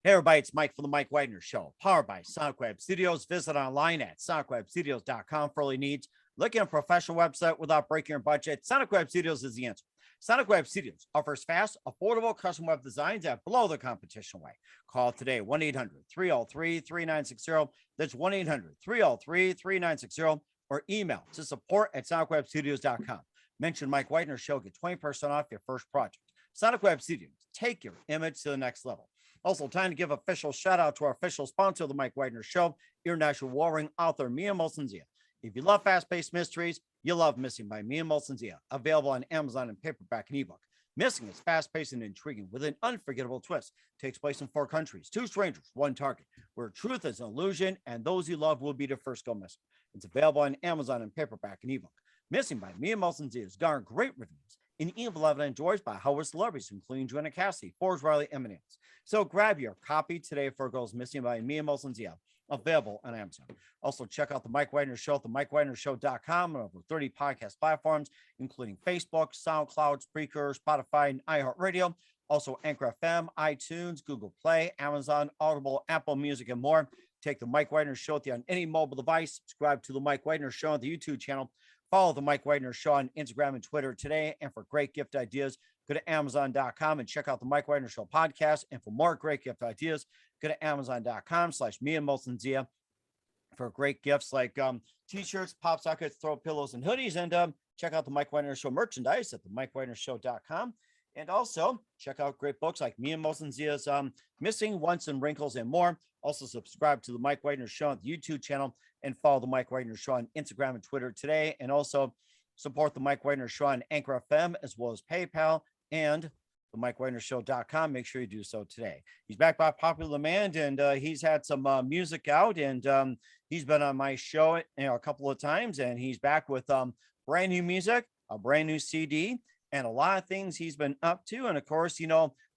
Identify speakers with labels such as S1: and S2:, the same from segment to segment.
S1: Hey, everybody, it's Mike from the Mike Wagner Show, powered by Sonic Web Studios. Visit online at sonicwebstudios.com for all your needs. Looking at a professional website without breaking your budget? Sonic Web Studios is the answer. Sonic Web Studios offers fast, affordable custom web designs that blow the competition away. Call today, 1-800-303-3960. That's 1-800-303-3960. Or email to support@sonicwebstudios.com. Mention Mike Wagner Show, get 20% off your first project. Sonic Web Studios, take your image to the next level. Also, time to give official shout out to our official sponsor of the Mike Wagner Show, international warring author Mia Molson-Zia. If you love fast-paced mysteries, you love Missing by Mia Molson-Zia, available on Amazon in paperback and ebook. Missing is fast-paced and intriguing with an unforgettable twist. Takes place in 4 countries, 2 strangers, 1 target, where truth is an illusion and those you love will be the first go missing. It's available on Amazon in paperback and ebook. Missing by Mia Molson-Zia has garnered great reviews and even beloved and enjoyed by Howard celebrities, including Joanna Cassidy, Forbes Riley, and Eminence. So grab your copy today for Girls Missing by Mia Molson-Zia, available on Amazon. Also, check out the Mike Wagner Show at themikewagnershow.com and over 30 podcast platforms, including Facebook, SoundCloud, Spreaker, Spotify, and iHeartRadio. Also, Anchor FM, iTunes, Google Play, Amazon, Audible, Apple Music, and more. Take the Mike Wagner Show with you on any mobile device. Subscribe to the Mike Wagner Show on the YouTube channel. Follow the Mike Wagner Show on Instagram and Twitter today. And for great gift ideas, go to Amazon.com and check out the Mike Wagner Show podcast. And for more great gift ideas, go to Amazon.com/Mia Molson-Zia for great gifts like t-shirts, pop sockets, throw pillows, and hoodies. And check out the Mike Wagner Show merchandise at the MikeWagnerShow.com. And also check out great books like Mia Molson-Zia's Missing, Once, and Wrinkles, and more. Also subscribe to the Mike Wagner Show on the YouTube channel and follow the Mike Wagner Show on Instagram and Twitter today. And also support the Mike Wagner Show on Anchor FM, as well as PayPal and the MikeWagnerShow.com. Make sure you do so today. He's back by popular demand, and he's had some music out, and he's been on my show a couple of times, and he's back with brand new music, a brand new CD, and a lot of things he's been up to. And of course,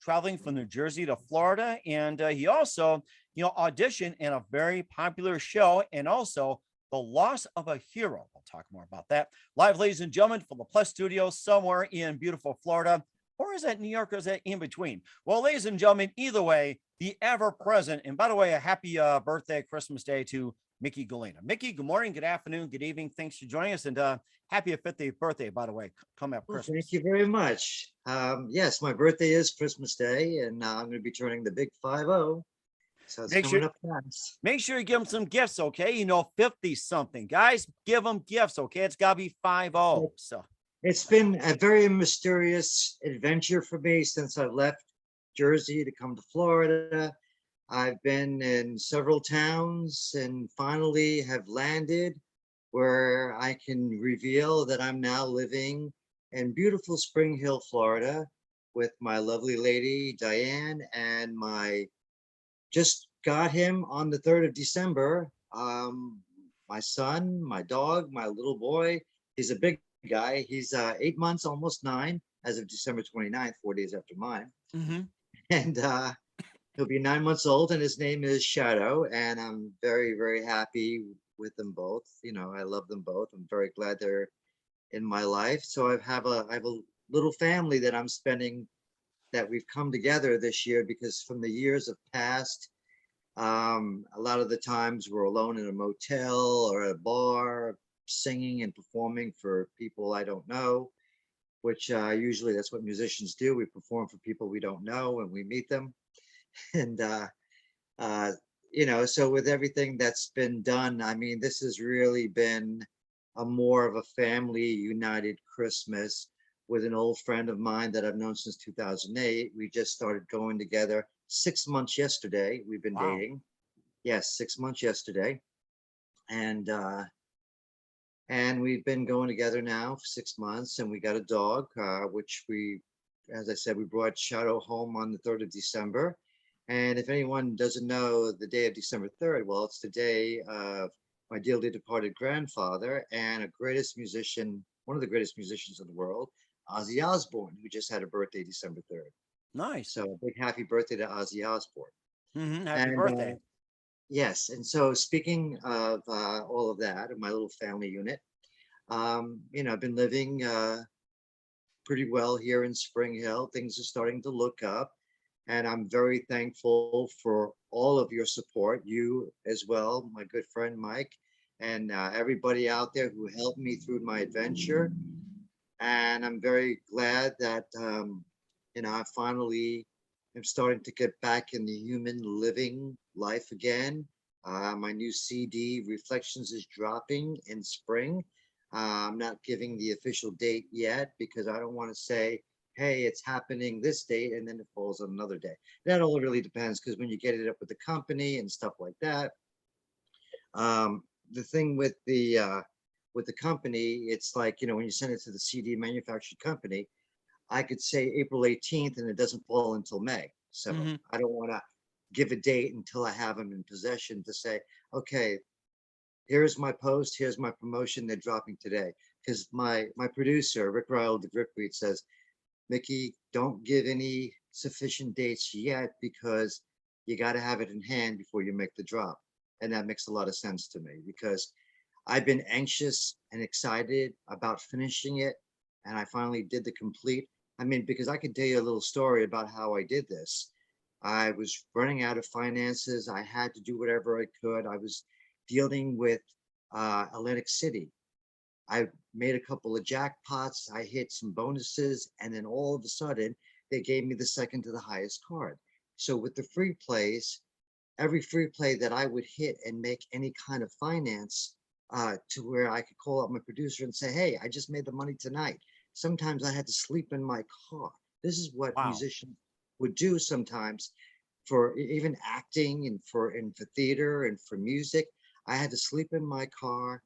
S1: traveling from New Jersey to Florida. And he also, auditioned in a very popular show, and also The Loss of a Hero. We'll talk more about that. Live, ladies and gentlemen, from the Plus Studios somewhere in beautiful Florida. Or is that New York, or is that in between? Well, ladies and gentlemen, either way, the ever-present, and by the way, a happy birthday, Christmas Day to Micky Gallina. Micky, good morning, good afternoon, good evening. Thanks for joining us, and happy 50th birthday, by the way, coming up Christmas.
S2: Thank you very much. Yes, my birthday is Christmas Day, and I'm going to be turning the big 50. So it's coming up fast.
S1: Make sure you give them some gifts, okay? 50-something. Guys, give them gifts, okay? It's got to be 50. So
S2: it's been a very mysterious adventure for me since I left Jersey to come to Florida. I've been in several towns and finally have landed where I can reveal that I'm now living in beautiful Spring Hill, Florida, with my lovely lady, Diane, and just got him on the 3rd of December. My son, my dog, my little boy, he's a big guy. He's 8 months, almost 9, as of December 29th, 4 days after mine.
S1: Mm-hmm.
S2: And he'll be 9 months old, and his name is Shadow. And I'm very, very happy with them both. I love them both. I'm very glad they're in my life. So I have a little family that I'm spending, that we've come together this year, because from the years of past, a lot of the times we're alone in a motel or a bar, singing and performing for people I don't know, which usually that's what musicians do. We perform for people we don't know when we meet them. And so with everything that's been done, I mean, this has really been more of a family united Christmas with an old friend of mine that I've known since 2008. We just started going together 6 months yesterday. We've been dating. Yes, 6 months yesterday. And we've been going together now for 6 months, and we got a dog, which as I said, we brought Shadow home on the 3rd of December. And if anyone doesn't know the day of December 3rd, well, it's the day of my dearly departed grandfather and one of the greatest musicians in the world, Ozzy Osbourne, who just had a birthday December 3rd.
S1: Nice.
S2: So a big happy birthday to Ozzy Osbourne.
S1: Mm-hmm. Happy birthday.
S2: Yes. And so speaking of all of that, of my little family unit, I've been living pretty well here in Spring Hill. Things are starting to look up. And I'm very thankful for all of your support, you as well, my good friend Mike, and everybody out there who helped me through my adventure. And I'm very glad that, I finally am starting to get back in the human living life again. My new CD, Reflections, is dropping in spring. I'm not giving the official date yet because I don't want to say, hey, it's happening this date and then it falls on another day. That all really depends because when you get it up with the company and stuff like that, the thing with the company, it's like, when you send it to the CD manufactured company, I could say April 18th and it doesn't fall until May. So
S1: Hmm.
S2: I don't want to give a date until I have them in possession to say, okay, here's my post, here's my promotion, they're dropping today. Because my producer, Rick Ryle, the Grip Read, says, Mickey, don't give any sufficient dates yet because you got to have it in hand before you make the drop. And that makes a lot of sense to me because I've been anxious and excited about finishing it. And I finally did the complete. I mean, because I could tell you a little story about how I did this. I was running out of finances. I had to do whatever I could. I was dealing with Atlantic City. I made a couple of jackpots, I hit some bonuses, and then all of a sudden they gave me the second to the highest card. So with the free plays, every free play that I would hit and make any kind of finance to where I could call up my producer and say, hey, I just made the money tonight. Sometimes I had to sleep in my car. This is what
S1: Wow.
S2: musicians would do sometimes for even acting and for theater and for music. I had to sleep in my car.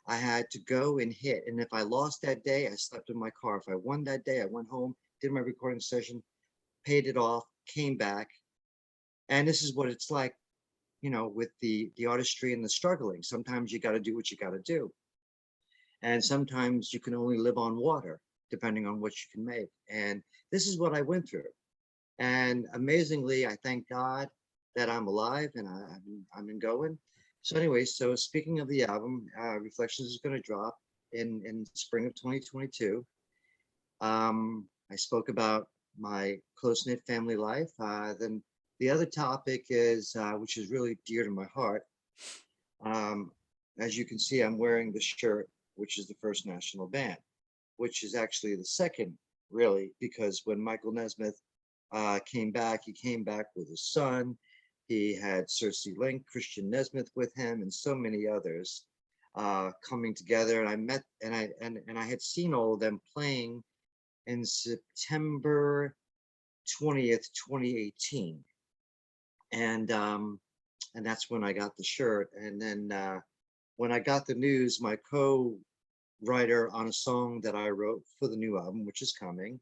S2: I had to go and hit. And if I lost that day, I slept in my car. If I won that day, I went home, did my recording session, paid it off, came back. And this is what it's like, with the artistry and the struggling. Sometimes you got to do what you got to do. And sometimes you can only live on water, depending on what you can make. And this is what I went through. And amazingly, I thank God that I'm alive and I'm been going. So anyway, so speaking of the album, Reflections is going to drop in spring of 2022. I spoke about my close knit family life. Then the other topic is, which is really dear to my heart. Um, as you can see, I'm wearing the shirt, which is the First National Band, which is actually the second, really, because when Michael Nesmith he came back with his son. He had Cersei Link, Christian Nesmith with him, and so many others coming together. And I met and I had seen all of them playing in September 20th, 2018. And that's when I got the shirt. And then when I got the news, my co-writer on a song that I wrote for the new album, which is coming,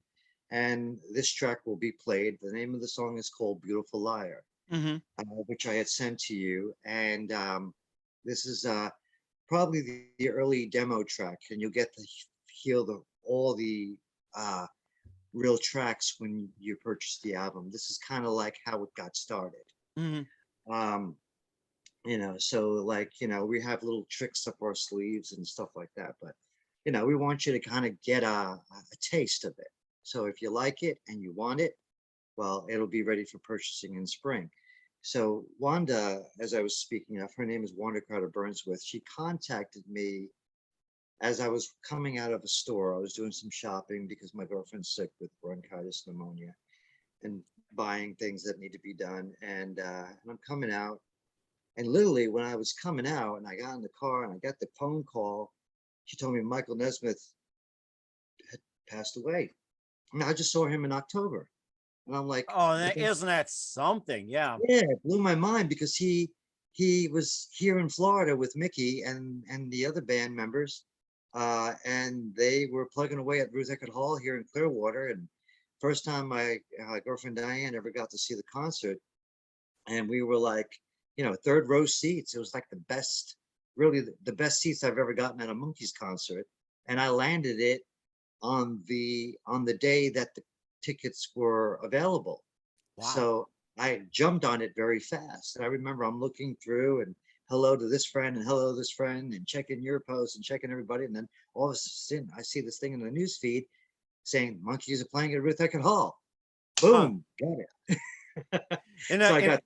S2: and this track will be played. The name of the song is called Beautiful Liar,
S1: Hmm.
S2: which I had sent to you. And this is probably the early demo track, and you'll get to hear all the uh, real tracks when you purchase the album. This is kind of like how it got started.
S1: Hmm.
S2: Um, so like, we have little tricks up our sleeves and stuff like that, but we want you to kind of get a taste of it. So if you like it and you want it, well, it'll be ready for purchasing in spring. So Wanda, as I was speaking of, her name is Wanda Carter Burnsworth. She contacted me as I was coming out of a store. I was doing some shopping because my girlfriend's sick with bronchitis pneumonia and buying things that need to be done. And I'm coming out. And literally, when I was coming out and I got in the car and I got the phone call, she told me Michael Nesmith had passed away. And I just saw him in October. And I'm like,
S1: Oh,
S2: what the,
S1: isn't that something? Yeah.
S2: yeah, it blew my mind because he was here in Florida with Mickey and the other band members. And they were plugging away at Ruth Eckerd Hall here in Clearwater. And first time my girlfriend Diane ever got to see the concert. And we were like, third row seats. It was like the best, really the best seats I've ever gotten at a Monkees concert. And I landed it on the day that the tickets were available.
S1: Wow.
S2: So I jumped on it very fast. And I remember I'm looking through and hello to this friend and hello to this friend and checking your post and checking everybody. And then all of a sudden I see this thing in the news feed saying Monkees are playing at Ruth Eckerd Hall.
S1: Huh.
S2: Boom, got it.
S1: And,
S2: So I got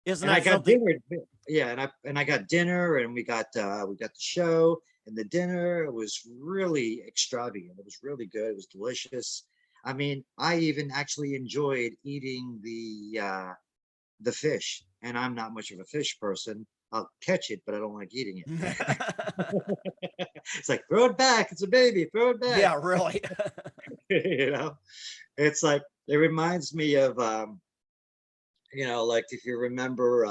S1: isn't
S2: and I
S1: that
S2: got
S1: something?
S2: dinner. Yeah, and I got dinner, and we got the show and the dinner. It was really extravagant. It was really good. It was delicious. I mean, I even actually enjoyed eating the fish, and I'm not much of a fish person. I'll catch it, but I don't like eating it. It's like throw it back. It's a baby. Throw it back.
S1: Yeah, really.
S2: You know, it's like it reminds me of like if you remember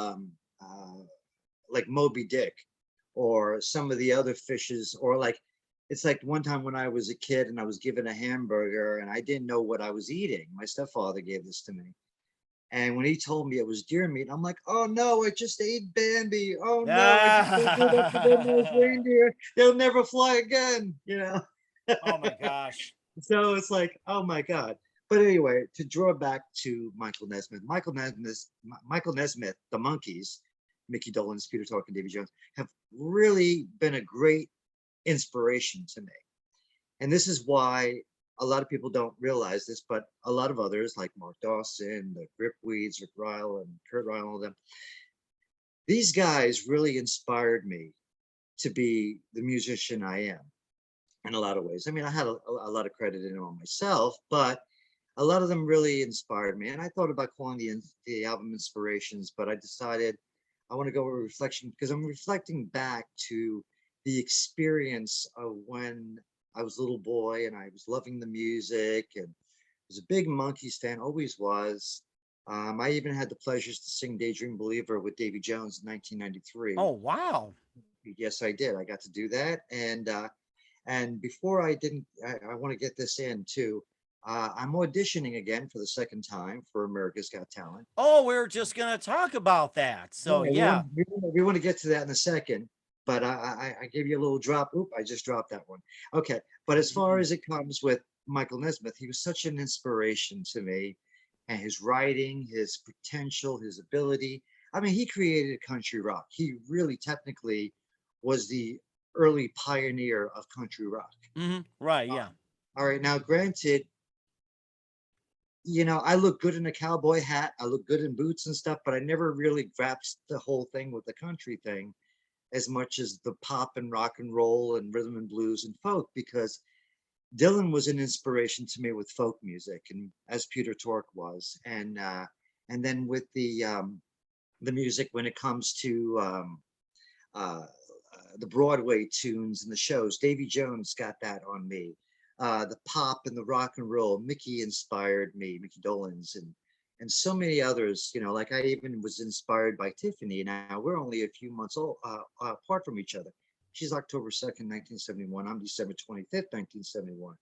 S2: like Moby Dick or some of the other fishes, or like it's like one time when I was a kid and I was given a hamburger and I didn't know what I was eating. My stepfather gave this to me. And when he told me it was deer meat, I'm like, oh no, I just ate Bambi. Oh no, I just ate that to the nose
S1: Ah.
S2: reindeer. They'll never fly again, you know?
S1: Oh my gosh.
S2: So it's like, oh my God. But anyway, to draw back to Michael Nesmith, the Monkees, Micky Dolenz, Peter Tork, and Davy Jones have really been a great inspiration to me. And this is why a lot of people don't realize this, but a lot of others like Mark Dawson, the Gripweeds, Rick Ryle, and Kurt Ryle, all of them, these guys really inspired me to be the musician I am in a lot of ways. I mean, I had a lot of credit in it on myself, but a lot of them really inspired me. And I thought about calling the album Inspirations, but I decided I want to go with reflection because I'm reflecting back to the experience of when I was a little boy and I was loving the music and was a big Monkees fan, always was. I even had the pleasures to sing Daydream Believer with Davy Jones in 1993.
S1: Oh wow.
S2: Yes, I did. I got to do that. And before I didn't, I want to get this in too. I'm auditioning again for the second time for America's Got Talent.
S1: Oh, we were just gonna talk about that.
S2: Yeah,
S1: So yeah.
S2: we want to get to that in a second, but I gave you a little drop. Oop, I just dropped that one. Okay, but as far as it comes with Michael Nesmith, he was such an inspiration to me, and his writing, his potential, his ability. I mean, he created country rock. He really technically was the early pioneer of country rock.
S1: Right, yeah.
S2: All right, now granted, I look good in a cowboy hat. I look good in boots and stuff, but I never really grasped the whole thing with the country thing as much as the pop and rock and roll and rhythm and blues and folk, because Dylan was an inspiration to me with folk music, and as Peter Tork was, and then with the music when it comes to uh, the Broadway tunes and the shows. Davy Jones got that on me. The pop and the rock and roll. Mickey inspired me, Micky Dolenz, and so many others. Like I even was inspired by Tiffany. Now we're only a few months old apart from each other. She's October 2nd, 1971. I'm December 25th, 1971.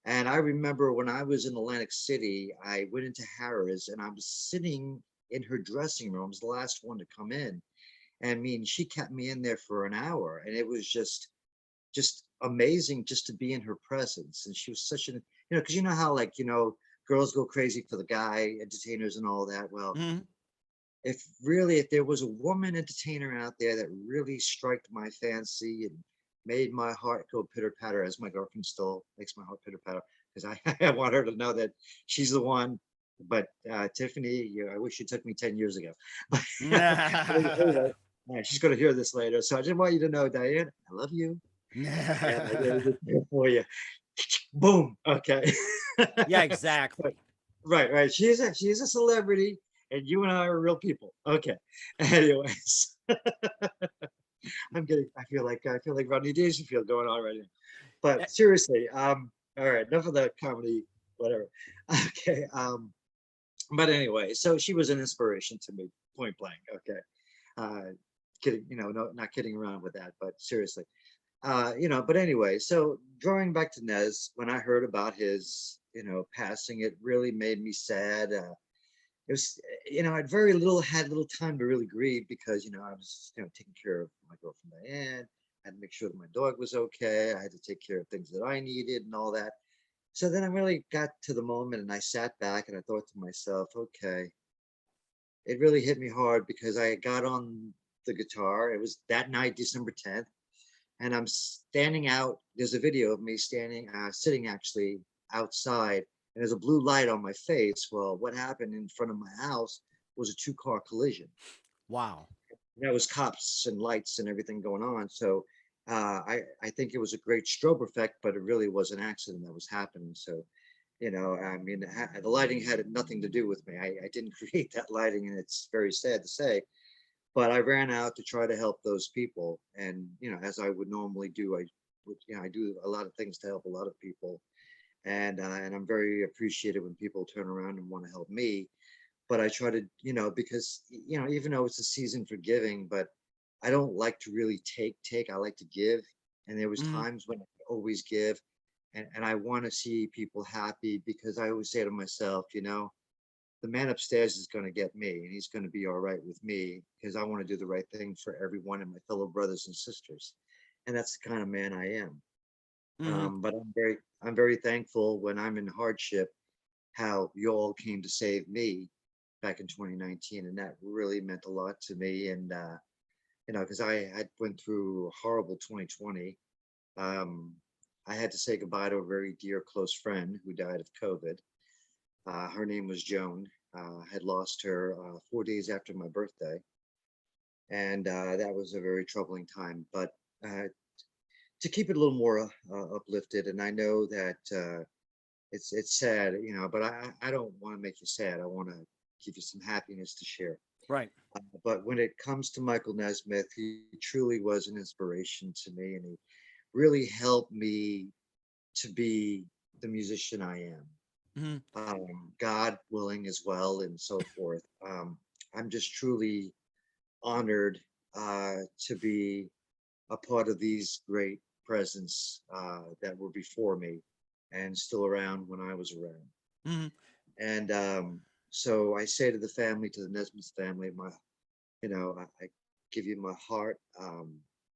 S2: And I remember when I was in Atlantic City, I went into Harrah's and I was sitting in her dressing room. I was the last one to come in. And I mean, she kept me in there for an hour, and it was just amazing just to be in her presence. And she was such an, because you know how like, girls go crazy for the guy entertainers and all that. Well,
S1: Mhm.
S2: if there was a woman entertainer out there that really struck my fancy and made my heart go pitter patter, as my girlfriend still makes my heart pitter patter, because I want her to know that she's the one. But Tiffany, I wish you took me 10 years ago. But anyway, she's going to hear this later. So I just want you to know, Diane, I love you. And I really do care for you. Boom. Okay.
S1: Yeah, exactly.
S2: Right. She is a celebrity, and you and I are real people. Okay. Anyways, I feel like Rodney Dangerfield going on right now.
S1: Eh,
S2: But seriously, all right, enough of the comedy, whatever. Okay. But anyway, so she was an inspiration to me, point blank. Okay. Kidding, no, not kidding around with that, but seriously. But anyway, so going back to Nez, when I heard about his, passing, it really made me sad. It was, I'd had little time to really grieve because, I was, taking care of my girlfriend Diane. I had to make sure that my dog was okay. I had to take care of things that I needed and all that. So then I really got to the moment and I sat back and I thought to myself, okay, it really hit me hard because I got on the guitar. It was that night, December 10th, and I'm standing out. There's a video of me sitting actually outside, and there's a blue light on my face. Well, what happened in front of my house was a two-car collision.
S1: Wow.
S2: That was cops and lights and everything going on. So I think it was a great strobe effect, but it really was an accident that was happening. So, I mean, the lighting had nothing to do with me. I didn't create that lighting, and it's very sad to say. But I ran out to try to help those people, and as I would normally do, I do a lot of things to help a lot of people, and I'm very appreciative when people turn around and want to help me. But I try to, because even though it's a season for giving, but I don't like to really take. I like to give, and there was
S1: Mhm.
S2: times when I could always give, and I want to see people happy because I always say to myself, the man upstairs is going to get me, and he's going to be all right with me because I want to do the right thing for everyone and my fellow brothers and sisters, and that's the kind of man I am.
S1: Mhm.
S2: But I'm very thankful when I'm in hardship how you all came to save me back in 2019, and that really meant a lot to me. And because I had went through a horrible 2020. um, I had to say goodbye to a very dear close friend who died of COVID. Her name was Joan. I had lost her 4 days after my birthday, and that was a very troubling time. But uh, to keep it a little more uplifted, and I know that it's sad, but I don't want to make you sad. I want to give you some happiness to share.
S1: Right.
S2: But when it comes to Michael Nesmith, he truly was an inspiration to me, and he really helped me to be the musician I am.
S1: Mhm.
S2: God willing as well, and so forth. I'm just truly honored to be a part of these great presents that were before me and still around when I was around.
S1: Mhm.
S2: And so I say to the family, to the Nesmith family, I give you my heart,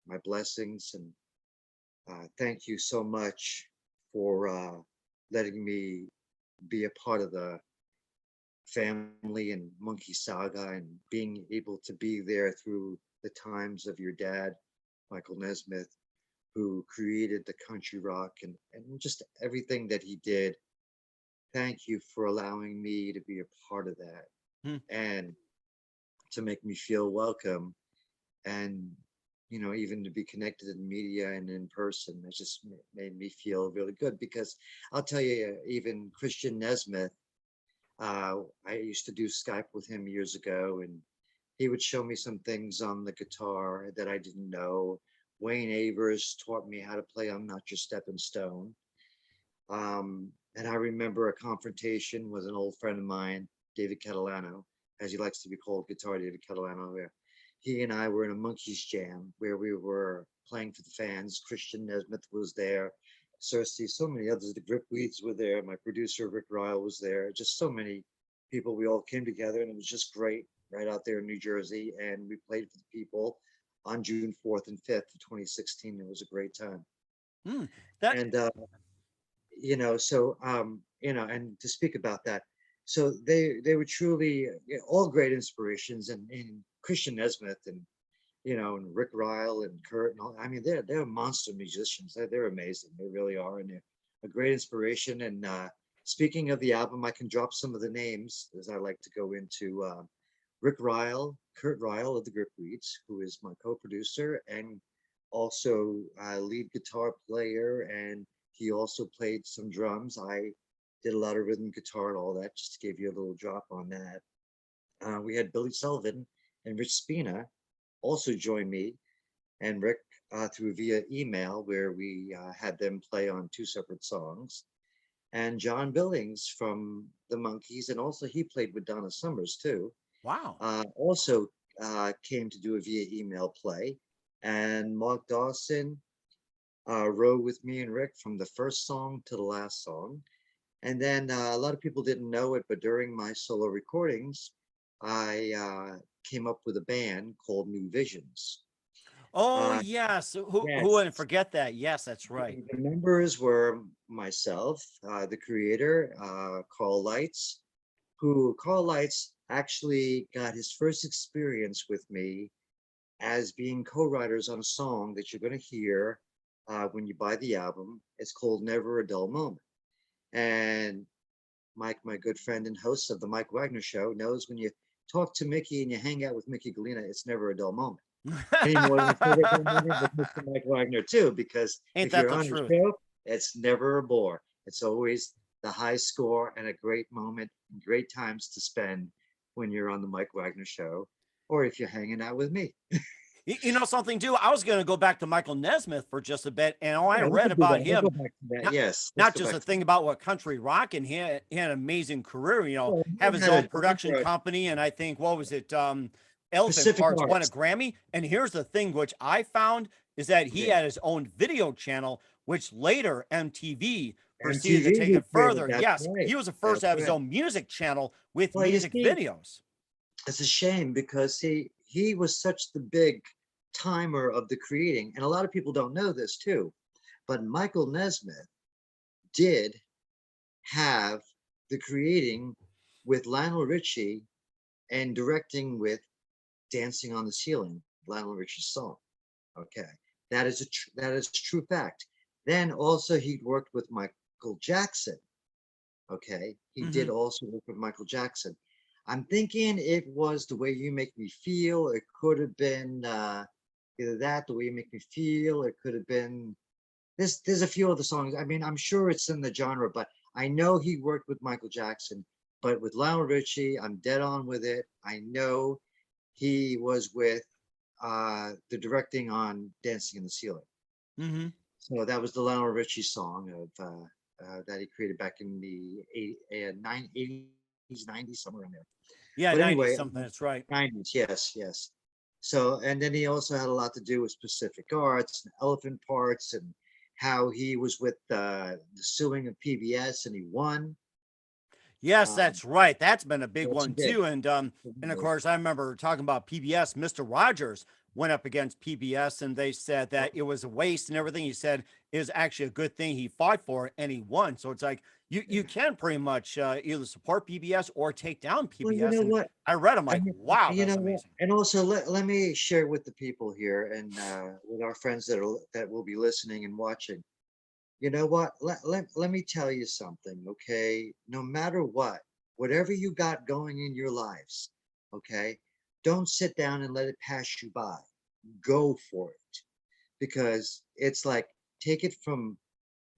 S2: my blessings, and thank you so much for letting me be a part of the family and Monkey Saga and being able to be there through the times of your dad, Michael Nesmith, who created the country rock and just everything that he did. Thank you for allowing me to be a part of that
S1: Mhm.
S2: and to make me feel welcome, and even to be connected in media and in person. It just made me feel really good because I'll tell you, even Christian Nesmith, I used to do Skype with him years ago, and he would show me some things on the guitar that I didn't know. Wayne Avers taught me how to play I'm Not Your Stepping Stone. And I remember a confrontation with an old friend of mine, David Catalano, as he likes to be called, Guitar David Catalano, where he and I were in a Monkeys jam where we were playing for the fans. Christian Nesmith was there, Cersei, so many others. The Gripweeds were there. My producer, Rick Ryle, was there. Just so many people. We all came together, and it was just great right out there in New Jersey. And we played for the people on June 4th and 5th of 2016. It was a great time.
S1: Mm. That.
S2: And and to speak about that, so they were truly all great inspirations, and Christian Nesmith and Rick Ryle and Kurt and all. I mean, they're monster musicians. They're amazing. They really are, and they're a great inspiration. And speaking of the album, I can drop some of the names as I like to go into. Rick Ryle, Kurt Ryle of the Gripweeds, who is my co-producer and also lead guitar player, and he also played some drums. I did a lot of rhythm guitar and all that, just to give you a little drop on that. We had Billy Sullivan and Rich Spina also join me and Rick through via email, where we had them play on two separate songs. And John Billings from the Monkees, and also he played with Donna Summers too,
S1: Wow.
S2: also came to do a via email play. And Mark Dawson wrote with me and Rick from the first song to the last song. And then a lot of people didn't know it, but during my solo recordings, I came up with a band called New Visions.
S1: Oh
S2: Uh,
S1: yes. Who
S2: yes,
S1: wouldn't forget that? Yes, that's right.
S2: the members were myself, the creator, Carl Lights, who Carl Lights actually got his first experience with me as being co-writers on a song that you're going to hear when you buy the album. It's called Never a Dull Moment. And Mike, my good friend and host of the Mike Wagner Show, knows when you talk to Mickey and you hang out with Micky Gallina, it's never a dull moment. Any more than it's never a dull moment with Mr. Mike Wagner too, because
S1: Ain't
S2: if
S1: that
S2: you're
S1: the
S2: on the
S1: truth?
S2: show, it's never a bore. It's always the high score and a great moment, and great times to spend when you're on the Mike Wagner show, or if you're hanging out with me.
S1: You know something too? I was going to go back to Michael Nesmith for just a bit, and I
S2: Yeah, we
S1: read
S2: could do
S1: about
S2: that. We'll go
S1: him.
S2: back to that.
S1: Not,
S2: Yes, let's
S1: not
S2: go
S1: just
S2: back
S1: a
S2: to that.
S1: thing about what country rock, and he had an amazing career.
S2: Well,
S1: Have
S2: he
S1: his
S2: had a
S1: own
S2: dance
S1: production
S2: for
S1: company, and I think what was it? Elephant
S2: Pacific
S1: Parts won a
S2: Arts.
S1: Grammy. And here's the thing, which I found is that he
S2: Yeah,
S1: had his own video channel, which later MTV proceeded to
S2: MTV
S1: take it
S2: recreated.
S1: further.
S2: That's
S1: Yes,
S2: right.
S1: he was the first
S2: That's
S1: to have his
S2: right.
S1: own music channel with
S2: Well, you
S1: music
S2: see,
S1: videos.
S2: it's a shame because he was such the big timer of the creating, and a lot of people don't know this too. But Michael Nesmith did have the creating with Lionel Richie and directing with Dancing on the Ceiling, Lionel Richie's song. Okay, that is true fact. Then also he worked with Michael Jackson. Okay, he
S1: Hmm.
S2: did also work with Michael Jackson. I'm thinking it was The Way You Make Me Feel. It could have been either that, The Way You Make Me Feel. It could have been there's a few other songs. I mean, I'm sure it's in the genre, but I know he worked with Michael Jackson. But with Lionel Richie, I'm dead on with it. I know he was with the directing on Dancing in the Ceiling.
S1: Hmm.
S2: So that was the Lionel Richie song of that he created back in the 80s, 90s, somewhere in there.
S1: Yeah,
S2: But
S1: 90
S2: anyway,
S1: something. That's right.
S2: 90s, yes, yes. So, and then he also had a lot to do with Pacific Arts and Elephant Parts and how he was with the suing of PBS and he won.
S1: Yes,
S2: Um,
S1: that's right. That's been a big
S2: yes, he
S1: one
S2: did.
S1: too. And of course, I remember talking about PBS. Mr. Rogers went up against PBS, and they said that it was a waste and everything. He said it was actually a good thing he fought for it, and he won. So it's like you can pretty much either support PBS or take down
S2: Well, you
S1: PBS.
S2: know
S1: And
S2: what?
S1: I read, I'm
S2: I
S1: like,
S2: mean,
S1: wow,
S2: you
S1: that's
S2: know what?
S1: amazing.
S2: And also let me share with the people here and with our friends that will be listening and watching. You know what? Let me tell you something, okay? No matter what, whatever you got going in your lives, okay? Don't sit down and let it pass you by. Go for it. Because it's like, take it from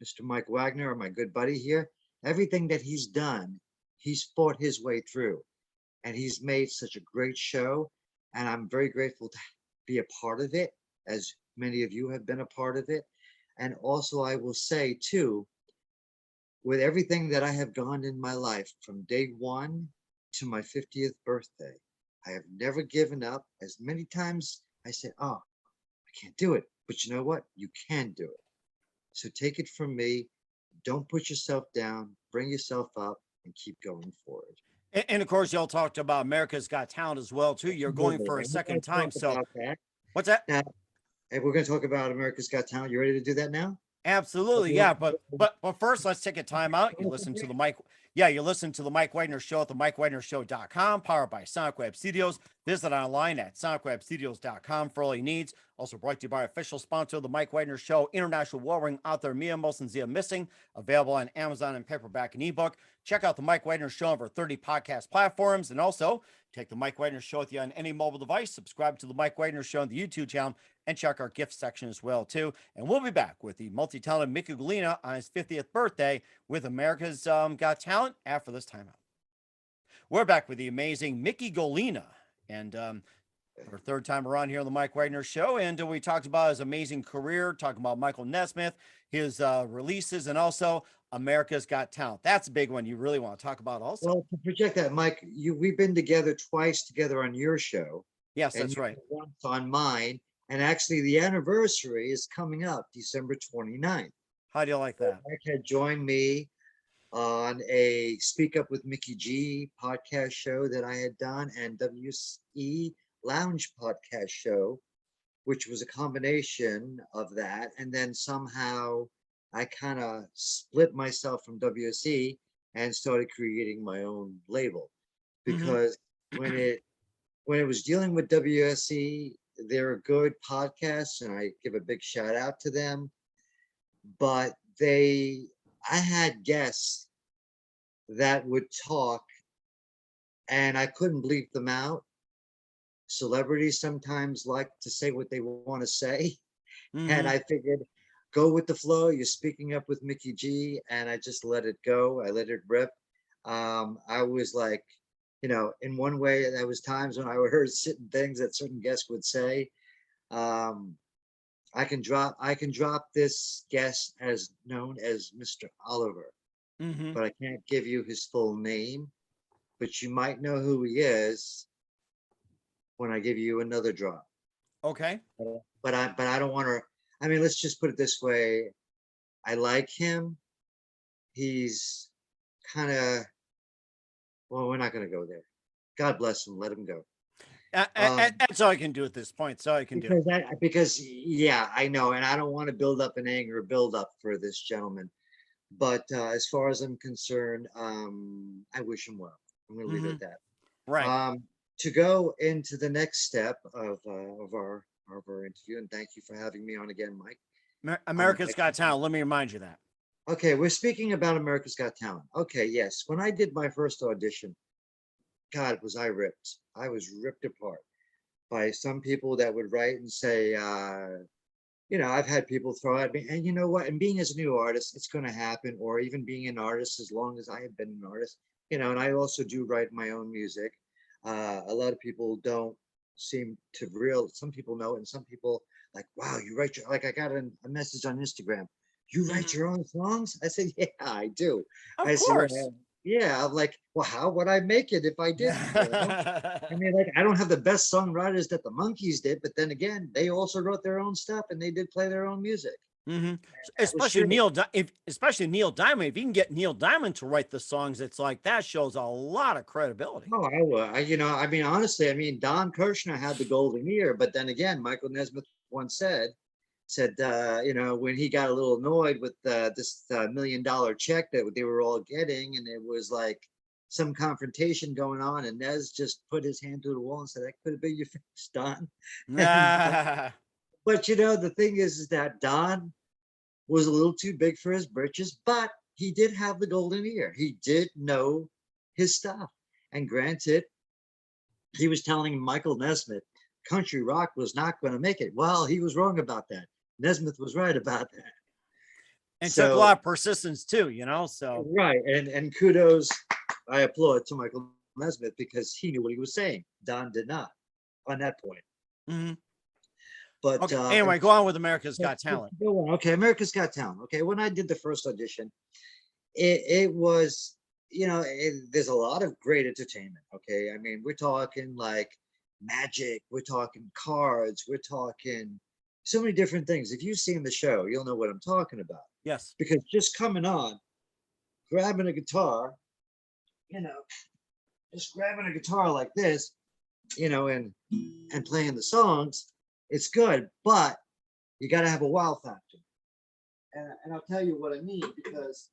S2: Mr. Mike Wagner, or my good buddy here. Everything that he's done, he's fought his way through and he's made such a great show. And I'm very grateful to be a part of it, as many of you have been a part of it. And also, I will say too, with everything that I have gone in my life from day one to my 50th birthday, I have never given up. As many times I said, oh, I can't do it. But you know what? You can do it. So take it from me. Don't put yourself down, bring yourself up, and keep going forward.
S1: And of course, y'all talked about America's Got Talent as well too. You're going
S2: Absolutely.
S1: for a
S2: And we're going
S1: second
S2: to talk
S1: time. So
S2: about that.
S1: what's that?
S2: Now, and we're going to talk about America's Got Talent. You ready to do that now?
S1: Absolutely,
S2: Okay.
S1: yeah. But first, let's take a time out. You listen to the Mike, yeah, you listen to the Mike Wagner Show at the MikeWagnerShow.com, powered by Sonic Web Studios. Visit online at SonicWebStudios.com for all your needs. Also brought to you by official sponsor of the Mike Wagner Show, international warring author Mia Molson Zia Missing, available on Amazon and paperback and ebook. Check out the Mike Wagner Show on over 30 podcast platforms, and also take the Mike Wagner Show with you on any mobile device. Subscribe to the Mike Wagner Show on the YouTube channel and check our gift section as well too. And we'll be back with the multi-talented Micky Gallina on his 50th birthday with America's Got Talent after this timeout. We're back with the amazing Micky Gallina, and for third time around here on the Mike Wagner Show, and we talked about his amazing career, talking about Michael Nesmith, his releases, and also America's Got Talent. That's a big one you really want to talk about also.
S2: Well, to project that, Mike, we've been together twice together on your show,
S1: Yes,
S2: and
S1: that's
S2: you
S1: right.
S2: once on mine. And actually, the anniversary is coming up December 29th.
S1: How do you like that?
S2: Mike had joined me on a Speak Up with Mickey G podcast show that I had done, and WE Lounge podcast show, which was a combination of that. And then somehow I kind of split myself from WSE and started creating my own label
S1: Mm-hmm.
S2: because when it was dealing with WSE, they're a good podcast, and I give a big shout out to them. But I had guests that would talk and I couldn't bleep them out. Celebrities sometimes like to say what they want to say, and
S1: Hmm.
S2: I figured, go with the flow. You're speaking up with Mickey G, and I just let it go. I let it rip. I was like, in one way, there was times when I heard certain things that certain guests would say. Um, I can drop this guest as known as Mr. Oliver,
S1: Hmm.
S2: but I can't give you his full name. But you might know who he is when I give you another drop.
S1: Okay.
S2: But I don't want to. I mean, let's just put it this way. I like him. He's kind of, well, we're not going to go there. God bless him. Let him go.
S1: That's all I can do at this point. That's all I can do.
S2: Because yeah, I know, and I don't want to build up an anger, build up for this gentleman. But as far as I'm concerned, I wish him well. I'm going to leave it
S1: Hmm.
S2: at that.
S1: Right.
S2: To go into the next step of our interview, and thank you for having me on again, Mike.
S1: America's Got
S2: Actually,
S1: Talent. Let me remind you that.
S2: okay, we're speaking about America's Got Talent. Okay, yes. When I did my first audition, God, was I ripped. I was ripped apart by some people that would write and say, I've had people throw at me, and you know what? And being as a new artist, it's going to happen, or even being an artist, as long as I have been an artist, and I also do write my own music. A lot of people don't seem to real, some people know, and some people like, wow, you write your, like, I got a message on Instagram. You write
S1: Hmm.
S2: your own songs? I said, yeah, I do.
S1: Of
S2: I said,
S1: course.
S2: well, yeah. I'm like, well, how would I make it if I didn't? I mean, like, I don't have the best songwriters that the Monkees did, but then again, they also wrote their own stuff and they did play their own music.
S1: Hmm.
S2: That was true.
S1: Especially Neil Diamond. If you can get Neil Diamond to write the songs, it's like that shows a lot of credibility.
S2: Oh, I will. I mean, honestly, I mean, Don Kirshner had the golden ear, but then again, Michael Nesmith once said, when he got a little annoyed with this $1 million check that they were all getting, and it was like some confrontation going on, and Nez just put his hand to the wall and said, "That could have been your face, Don." And but the thing is that Don was a little too big for his britches, but he did have the golden ear. He did know his stuff. And granted, he was telling Michael Nesmith country rock was not going to make it. Well, he was wrong about that. Nesmith was right about that.
S1: And took a
S2: So,
S1: lot of persistence too, so.
S2: right. And kudos, I applaud to Michael Nesmith because he knew what he was saying. Don did not on that point.
S1: Mhm.
S2: But
S1: Okay. Anyway, go on with America's Got Talent.
S2: go on. Okay, America's Got Talent. Okay, when I did the first audition, it was, there's a lot of great entertainment. Okay, I mean, we're talking like magic, we're talking cards, we're talking so many different things. If you've seen the show, you'll know what I'm talking about.
S1: Yes.
S2: Because just coming on, grabbing a guitar, you know, just grabbing a guitar like this, and playing the songs, it's good, but you got to have a wow factor. And I'll tell you what I mean, because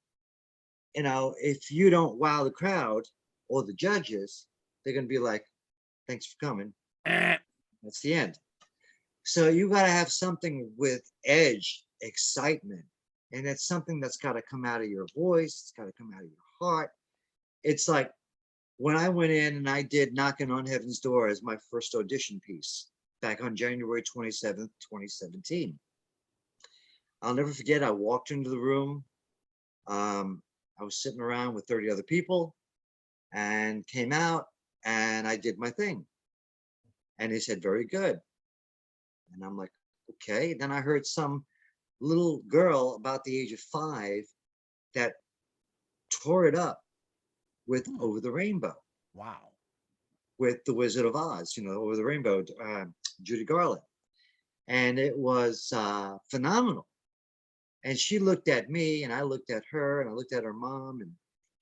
S2: if you don't wow the crowd or the judges, they're going to be like, thanks for coming.
S1: Eh.
S2: That's the end. So you got to have something with edge, excitement. And it's something that's got to come out of your voice. It's got to come out of your heart. It's like when I went in and I did Knocking on Heaven's Door as my first audition piece back on January 27th, 2017. I'll never forget, I walked into the room. I was sitting around with 30 other people and came out and I did my thing. And they said, very good. And I'm like, okay. Then I heard some little girl about the age of 5 that tore it up with
S1: Hmm.
S2: Over the Rainbow,
S1: Wow.
S2: with The Wizard of Oz, Over the Rainbow, Judy Garland. And it was phenomenal. And she looked at me and I looked at her and I looked at her mom and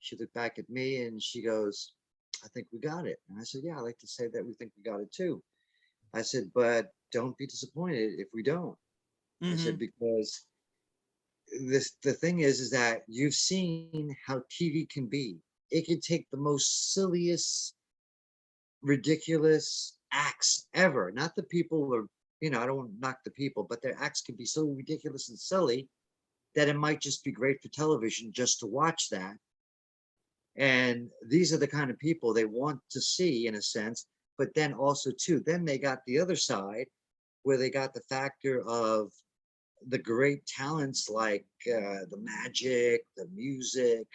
S2: she looked back at me and she goes, I think we got it. And I said, yeah, I like to say that we think we got it too. I said, but don't be disappointed if we don't. I
S1: Hmm.
S2: said, because the thing is that you've seen how TV can be. It can take the most silliest, ridiculous acts ever. Not the people or, I don't want to knock the people, but their acts can be so ridiculous and silly that it might just be great for television just to watch that. And these are the kind of people they want to see in a sense, but then also too, then they got the other side where they got the factor of the great talents like the magic, the music,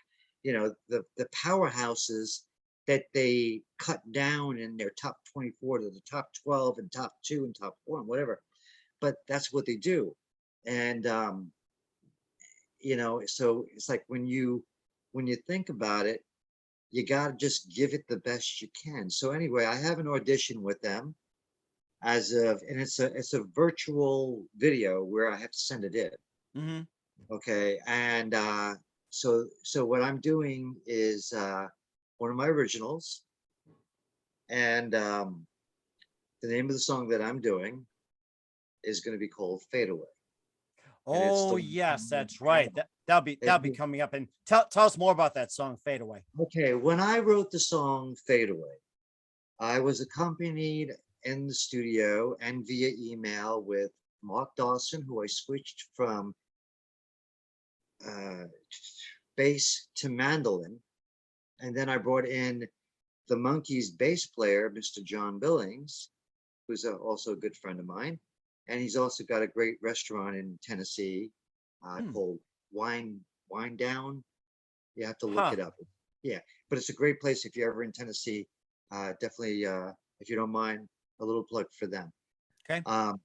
S2: the powerhouses that they cut down in their top 24 to the top 12 and top two and top one, whatever. But that's what they do. And, so it's like when you think about it, you got to just give it the best you can. So anyway, I have an audition with them and it's a virtual video where I have to send it in.
S1: Mm-hmm.
S2: Okay. And so what I'm doing is one of my originals, and the name of the song that I'm doing is going to be called Fade Away. And it's
S1: Oh
S2: the
S1: yes, that's right. That'll be
S2: it-
S1: coming up. And tell us more about that song, Fade Away.
S2: okay, when I wrote the song Fade Away, I was accompanied in the studio and via email with Mark Dawson, who I switched from uh, bass to mandolin. And then I brought in the Monkees bass player, Mr. John Billings, who's also a good friend of mine. And he's also got a great restaurant in Tennessee
S1: Hmm.
S2: called Wine Down. You have to look
S1: Huh.
S2: it up. Yeah, but it's a great place if you're ever in Tennessee. Definitely, if you don't mind, a little plug for them.
S1: Okay.
S2: Um,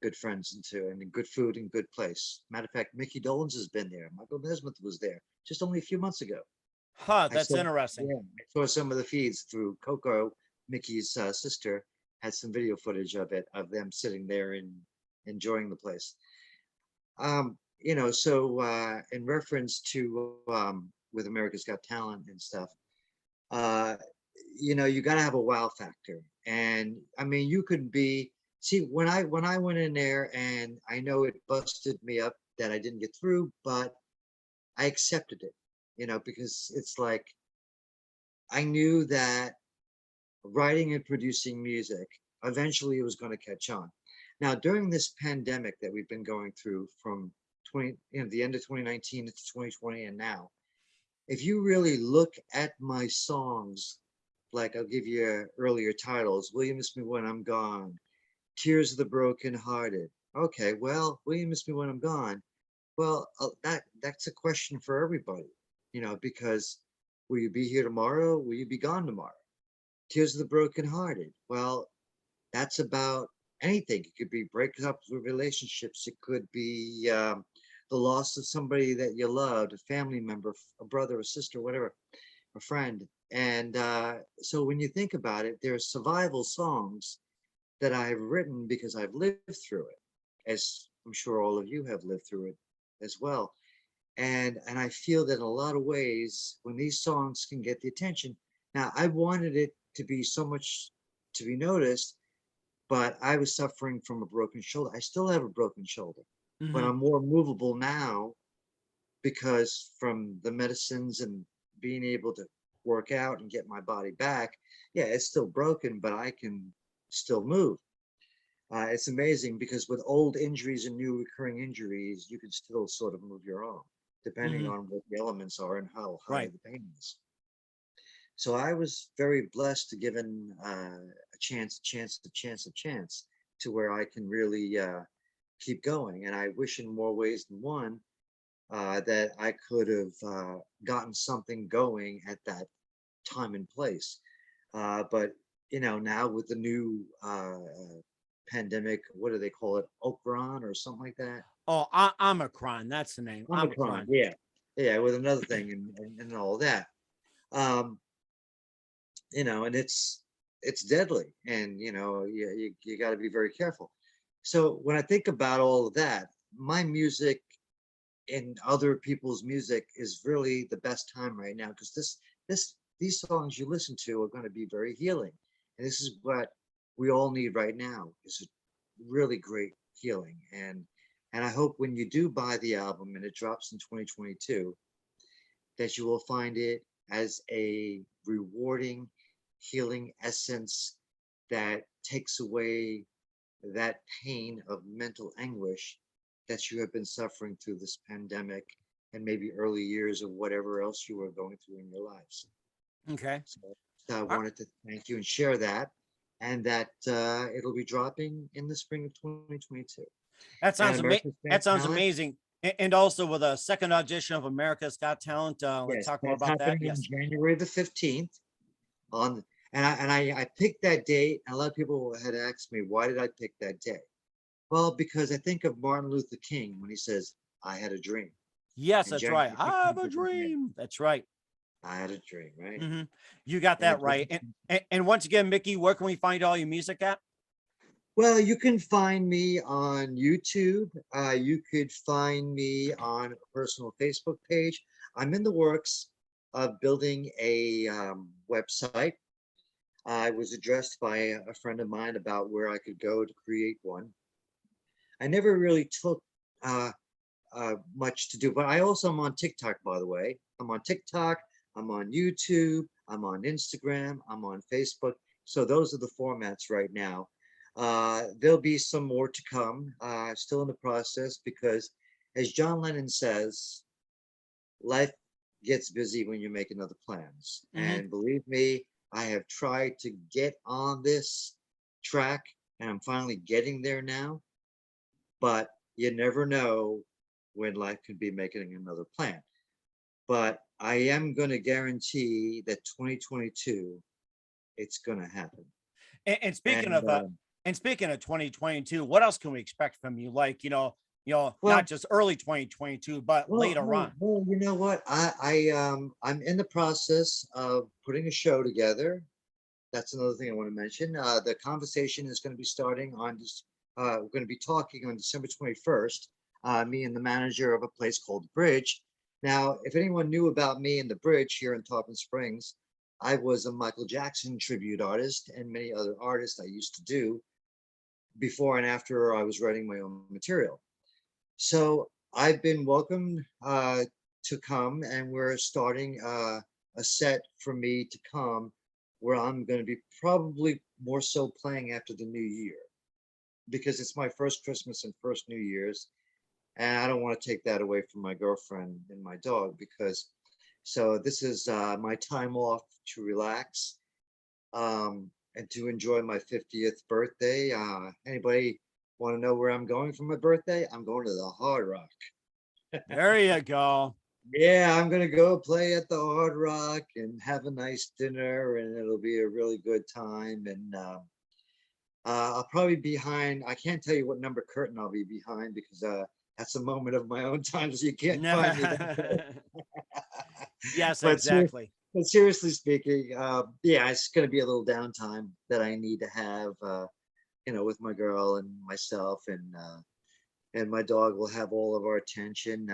S2: Good friends and too, and good food and good place. Matter of fact, Micky Dolenz has been there. Michael Nesmith was there just only a few months ago.
S1: Huh.
S2: I
S1: That's
S2: saw,
S1: interesting.
S2: yeah, I saw some of the feeds through Coco, Mickey's sister, had some video footage of it, of them sitting there and enjoying the place. So in reference to with America's Got Talent and stuff, uh, you got to have a wow factor. And I mean, you could be, see, when I went in there, and I know it busted me up that I didn't get through, but I accepted it, because it's like I knew that writing and producing music, eventually it was going to catch on. Now, during this pandemic that we've been going through from the end of 2019 to 2020 and now, if you really look at my songs, like I'll give you earlier titles, Will You Miss Me When I'm Gone, Tears of the Broken Hearted. Okay, well, Will You Miss Me When I'm Gone? Well, that's a question for everybody, because will you be here tomorrow? Will you be gone tomorrow? Tears of the Brokenhearted. Well, that's about anything. It could be breakups with relationships. It could be the loss of somebody that you loved, a family member, a brother, a sister, whatever, a friend. And so when you think about it, there's survival songs that I've written because I've lived through it, as I'm sure all of you have lived through it as well. And I feel that in a lot of ways, when these songs can get the attention, now I wanted it to be so much to be noticed, but I was suffering from a broken shoulder. I still have a broken shoulder, but
S1: Mm-hmm.
S2: I'm more movable now because from the medicines and being able to work out and get my body back. Yeah, it's still broken, but I can still move. It's amazing because with old injuries and new recurring injuries, you can still sort of move your arm, depending
S1: Mm-hmm.
S2: on what the elements are and how high
S1: Right.
S2: the pain is. So I was very blessed to given a chance to where I can really keep going. And I wish in more ways than one that I could have gotten something going at that time and place. But now with the new pandemic, what do they call it? Okron or something like that?
S1: Oh, Omicron. That's the name.
S2: Omicron,
S1: Omicron.
S2: yeah. Yeah, with another thing and all that. Um, and it's deadly, and you got to be very careful. So when I think about all of that, my music and other people's music is really the best time right now, because these songs you listen to are going to be very healing, and this is what we all need right now, is a really great healing. And I hope when you do buy the album and it drops in 2022, that you will find it as a rewarding, healing essence that takes away that pain of mental anguish that you have been suffering through this pandemic and maybe early years of whatever else you were going through in your lives.
S1: Okay.
S2: So I
S1: Uh,
S2: wanted to thank you and share that, and that it'll be dropping in the spring of 2022.
S1: That
S2: And
S1: sounds
S2: America's Got
S1: that sounds
S2: Talent,
S1: amazing. And also with a second audition of America's Got Talent. Let's
S2: yes,
S1: talk more
S2: that's
S1: about that.
S2: happening on
S1: Yes.
S2: January the 15th. On I picked that date, and a lot of people had asked me, why did I pick that day? Well, because I think of Martin Luther King when he says, I had a dream.
S1: Yes,
S2: And
S1: that's
S2: January
S1: right. I have
S2: 15th
S1: a
S2: is the day.
S1: dream. That's right.
S2: I had a dream, right?
S1: Hmm. You got
S2: And
S1: that
S2: it was,
S1: right. And once again, Mickey, where can we find all your music at?
S2: well, you can find me on YouTube. You could find me on a personal Facebook page. I'm in the works of building a website. I was addressed by a friend of mine about where I could go to create one. I never really took uh, much to do, but I also am on TikTok, by the way. I'm on TikTok, I'm on YouTube, I'm on Instagram, I'm on Facebook. So those are the formats right now. There'll be some more to come, still in the process, because as John Lennon says, life gets busy when you're making other plans.
S1: Hmm.
S2: And believe me, I have tried to get on this track, and I'm finally getting there now. But you never know when life could be making another plan. But I am going to guarantee that 2022, it's going to happen.
S1: And speaking
S2: And
S1: of and speaking of 2022, what else can we expect from you? Like,
S2: well,
S1: not just early 2022, but later on.
S2: you know what? I'm in the process of putting a show together. That's another thing I want to mention. The conversation is going to be starting on this. We're going to be talking on December 21st. Me and the manager of a place called The Bridge. Now, if anyone knew about me and The Bridge here in Tarpon Springs, I was a Michael Jackson tribute artist and many other artists I used to do before and after I was writing my own material. So I've been welcomed to come, and we're starting a set for me to come where I'm going to be probably more so playing after the new year because it's my first Christmas and first New Year's. And I don't want to take that away from my girlfriend and my dog because so this is my time off to relax and to enjoy my 50th birthday. Anybody want to know where I'm going for my birthday? I'm going to the Hard Rock.
S1: There you go.
S2: Yeah, I'm gonna go play at the Hard Rock and have a nice dinner, and it'll be a really good time. And I'll probably be behind. I can't tell you what number curtain I'll be behind because that's a moment of my own time, so you can't find me that.
S1: Yes,
S2: But
S1: exactly.
S2: but seriously speaking, yeah, it's gonna be a little downtime that I need to have, with my girl and myself, and my dog will have all of our attention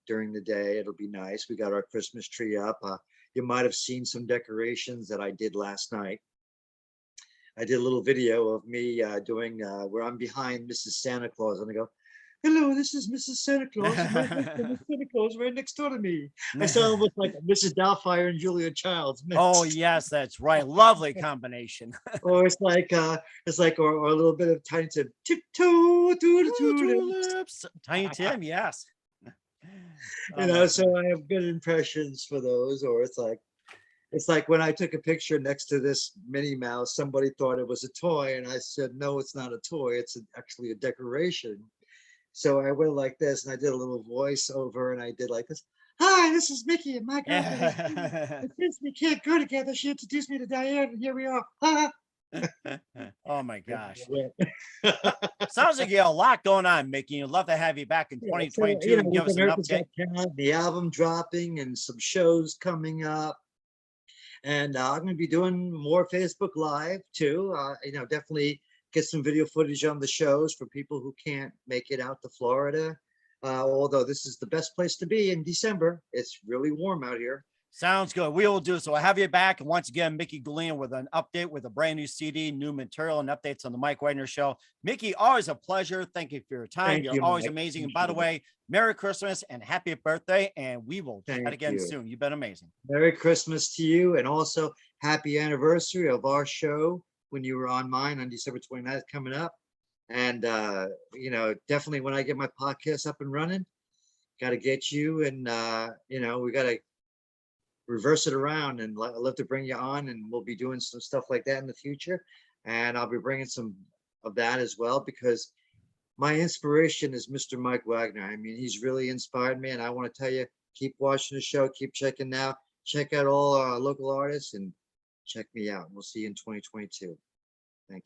S2: during the day. It'll be nice. We got our Christmas tree up. You might have seen some decorations that I did last night. I did a little video of me doing where I'm behind Mrs. Santa Claus, and I go, "Hello, this is Mrs. Santa Claus, and my husband is Santa Claus right next door to me." I sound almost like Mrs. Doubtfire and Julia Childs
S1: Oh,
S2: mixed.
S1: yes, that's right. Lovely combination.
S2: Or or a little bit of tiny tip, tiptoe through the
S1: Ooh,
S2: tulips.
S1: tulips. Tiny Tim, yes.
S2: You
S1: Oh
S2: know,
S1: my
S2: so
S1: God.
S2: I have good impressions for those. Or it's like when I took a picture next to this Minnie Mouse, somebody thought it was a toy, and I said, no, it's not a toy. It's actually a decoration. So I went like this, and I did a little voiceover, and I did like this. Hi, this is Mickey, and my girlfriend is Jean. And since we can't go together, she introduced me to Diane, and here we are.
S1: Oh my gosh.
S2: Yeah,
S1: Sounds like you have a lot going on, Mickey. I'd love to have you back in
S2: so
S1: 2022 and give
S2: with
S1: us an
S2: America's
S1: update.
S2: Got Talent, the album dropping, and some shows coming up. And I'm going to be doing more Facebook Live too. Definitely get some video footage on the shows for people who can't make it out to Florida. Although this is the best place to be in December. It's really warm out here.
S1: Sounds good. We will do so. I'll have you back. And once again, Micky Gallina with an update with a brand new CD, new material, and updates on the Mike Wagner Show. Mickey, always a pleasure. Thank you for your time.
S2: Thank
S1: You're
S2: you,
S1: always
S2: Mike.
S1: amazing. And by the
S2: Appreciate it.
S1: way, Merry Christmas and happy birthday. And we will chat
S2: Thank
S1: again
S2: you.
S1: soon. You've been amazing.
S2: Merry Christmas to you, and also happy anniversary of our show when you were on mine on December 29th coming up. And definitely when I get my podcast up and running, got to get you, and we got to reverse it around, and I'd love to bring you on, and we'll be doing some stuff like that in the future. And I'll be bringing some of that as well, because my inspiration is Mr. Mike Wagner. I mean, he's really inspired me, and I want to tell you, keep watching the show, keep checking out, check out all our local artists, and check me out. We'll see you in 2022.